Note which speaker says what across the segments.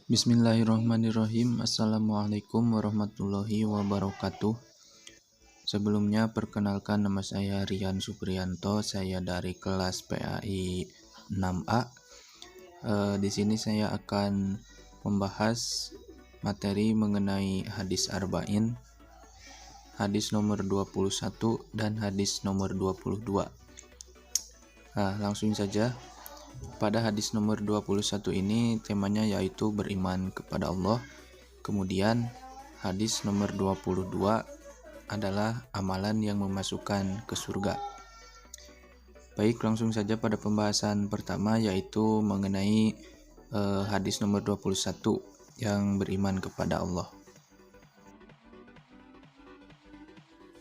Speaker 1: Bismillahirrahmanirrahim. Assalamualaikum warahmatullahi wabarakatuh. Sebelumnya perkenalkan, nama saya Rian Supriyanto. Saya dari kelas PAI 6A. Di sini saya akan membahas materi mengenai hadis arba'in, hadis nomor 21 dan hadis nomor 22. Langsung saja. Pada hadis nomor 21 ini temanya yaitu beriman kepada Allah. Kemudian hadis nomor 22 adalah amalan yang memasukkan ke surga. Baik, langsung saja pada pembahasan pertama yaitu mengenai hadis nomor 21 yang beriman kepada Allah.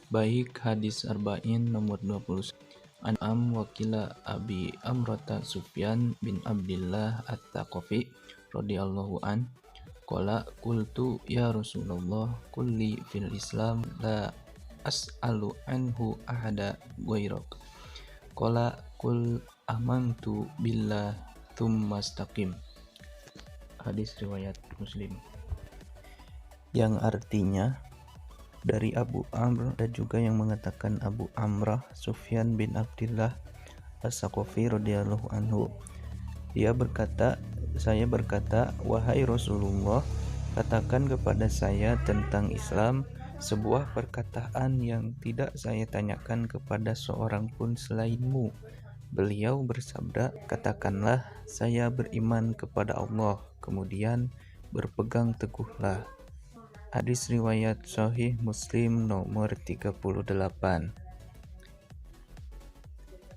Speaker 1: Baik, hadis arba'in nomor 21. An'am wakila Abi Amrata Sufyan bin Abdillah At-Taqafi radhiyallahu an qala qultu ya Rasulullah kulli fil Islam la as'alu anhu ahada ghairak qala qul amantu billah tsumma istaqim. Hadis riwayat Muslim, yang artinya dari Abu Amr, dan juga yang mengatakan Abu Amrah Sufyan bin Abdillah As-Saqafi radhiyallahu anhu. Dia berkata, saya berkata, wahai Rasulullah, katakan kepada saya tentang Islam sebuah perkataan yang tidak saya tanyakan kepada seorang pun selainmu. Beliau bersabda, katakanlah saya beriman kepada Allah, kemudian berpegang teguhlah. Hadis riwayat Sahih Muslim nomor 38.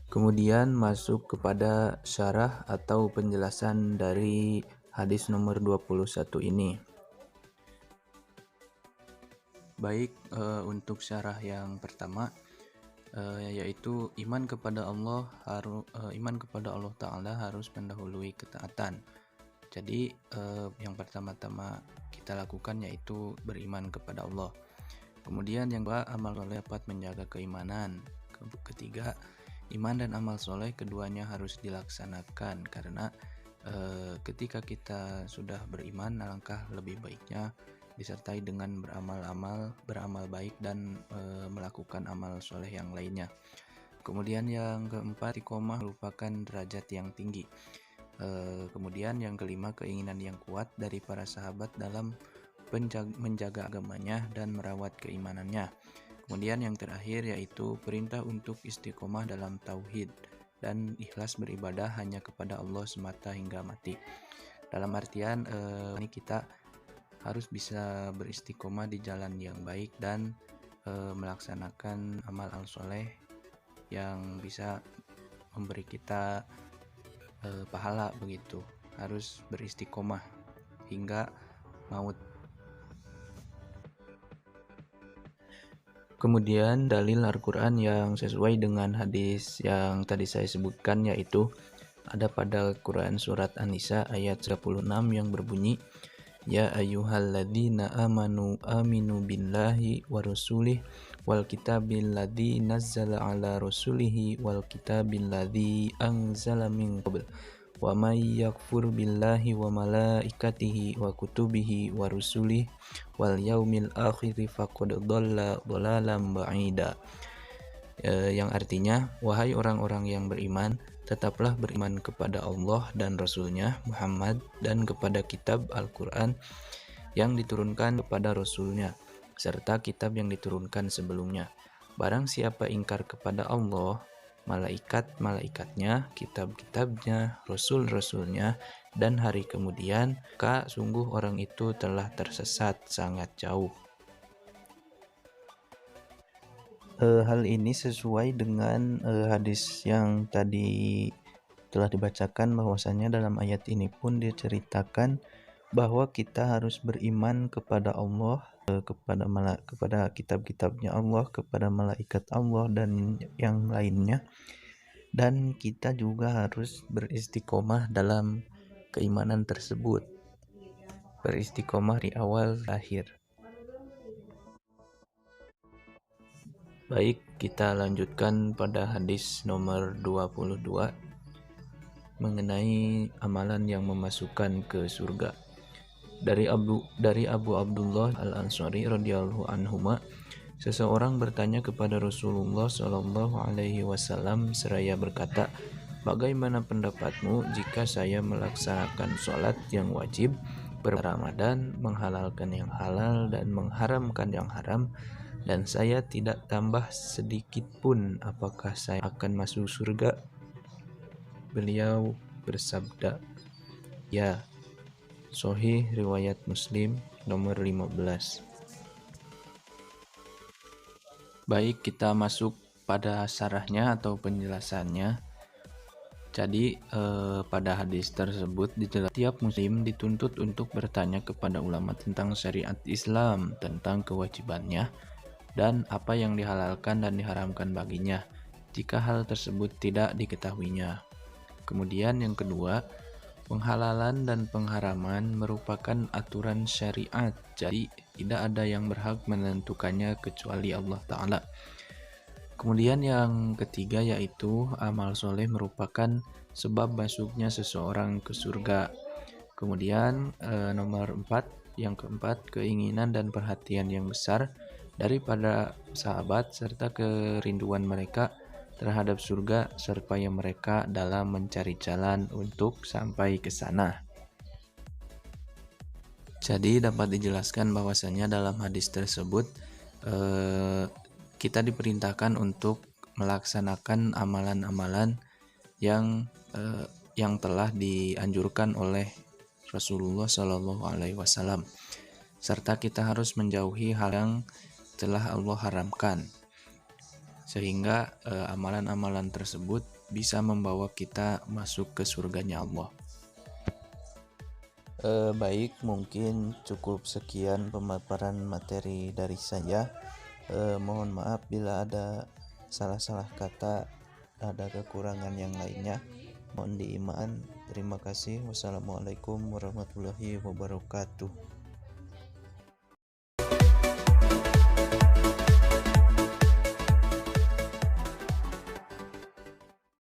Speaker 1: Kemudian masuk kepada syarah atau penjelasan dari hadis nomor 21 ini. Baik, untuk syarah yang pertama yaitu iman kepada Allah Ta'ala harus mendahului ketaatan. Jadi yang pertama-tama kita lakukan yaitu beriman kepada Allah. Kemudian yang kedua, amal soleh dapat menjaga keimanan. Ketiga, iman dan amal soleh keduanya harus dilaksanakan, karena ketika kita sudah beriman, alangkah lebih baiknya disertai dengan beramal baik dan melakukan amal soleh yang lainnya. Kemudian yang keempat, istiqomah merupakan derajat yang tinggi. Kemudian yang kelima, keinginan yang kuat dari para sahabat dalam menjaga agamanya dan merawat keimanannya. Kemudian yang terakhir yaitu perintah untuk istiqomah dalam tauhid dan ikhlas beribadah hanya kepada Allah semata hingga mati. Dalam artian ini kita harus bisa beristiqomah di jalan yang baik dan melaksanakan amal soleh yang bisa memberi kita pahala, begitu. Harus beristiqomah hingga maut. Kemudian dalil Al-Quran yang sesuai dengan hadis yang tadi saya sebutkan yaitu ada pada Quran surat An-Nisa ayat 36 yang berbunyi, ya ayyuhalladzina amanu aminu billahi wa rasulih wal kitabil ladzi nazzala ala rasulihi wal kitabil ladzi anzala min qabl wa may yakfur billahi wa malaikatihi wa kutubihi wa rusulihi wal yaumil akhir faqad dhalla dhalalan ba'ida. Yang artinya, wahai orang-orang yang beriman, tetaplah beriman kepada Allah dan Rasulnya Muhammad dan kepada kitab Al-Quran yang diturunkan kepada Rasulnya serta kitab yang diturunkan sebelumnya. Barang siapa ingkar kepada Allah, malaikat-malaikatnya, kitab-kitabnya, rasul-rasulnya, dan hari kemudian, maka sungguh orang itu telah tersesat sangat jauh. Hal ini sesuai dengan hadis yang tadi telah dibacakan, bahwasanya dalam ayat ini pun diceritakan bahwa kita harus beriman kepada Allah, kepada kitab-kitabnya Allah, kepada malaikat Allah dan yang lainnya, dan kita juga harus beristiqomah dalam keimanan tersebut, beristiqomah di awal akhir. Baik, kita lanjutkan pada hadis nomor 22 mengenai amalan yang memasukkan ke surga. Dari Abu Abdullah Al-Ansari radhiyallahu anhuma, seseorang bertanya kepada Rasulullah Shallallahu alaihi wasallam seraya berkata, "Bagaimana pendapatmu jika saya melaksanakan sholat yang wajib, Ramadan, menghalalkan yang halal dan mengharamkan yang haram, dan saya tidak tambah sedikit pun, apakah saya akan masuk surga?" Beliau bersabda, "Ya." Sahih riwayat Muslim nomor 15. Baik, kita masuk pada syarahnya atau penjelasannya. Jadi pada hadis tersebut dijelaskan tiap muslim dituntut untuk bertanya kepada ulama tentang syariat Islam, tentang kewajibannya dan apa yang dihalalkan dan diharamkan baginya jika hal tersebut tidak diketahuinya. Kemudian yang kedua, penghalalan dan pengharaman merupakan aturan syariat, jadi tidak ada yang berhak menentukannya kecuali Allah Ta'ala. Kemudian yang ketiga yaitu amal soleh merupakan sebab masuknya seseorang ke surga. Kemudian nomor 4, yang keempat, keinginan dan perhatian yang besar daripada sahabat serta kerinduan mereka terhadap surga serta yang mereka dalam mencari jalan untuk sampai ke sana. Jadi dapat dijelaskan bahwasanya dalam hadis tersebut kita diperintahkan untuk melaksanakan amalan-amalan yang telah dianjurkan oleh Rasulullah Shallallahu Alaihi Wasallam, serta kita harus menjauhi hal yang telah Allah haramkan, sehingga amalan-amalan tersebut bisa membawa kita masuk ke surganya Allah. Baik, mungkin cukup sekian pemaparan materi dari saya. Mohon maaf bila ada salah-salah kata, ada kekurangan yang lainnya, mohon diimaan. Terima kasih. Wassalamualaikum warahmatullahi wabarakatuh.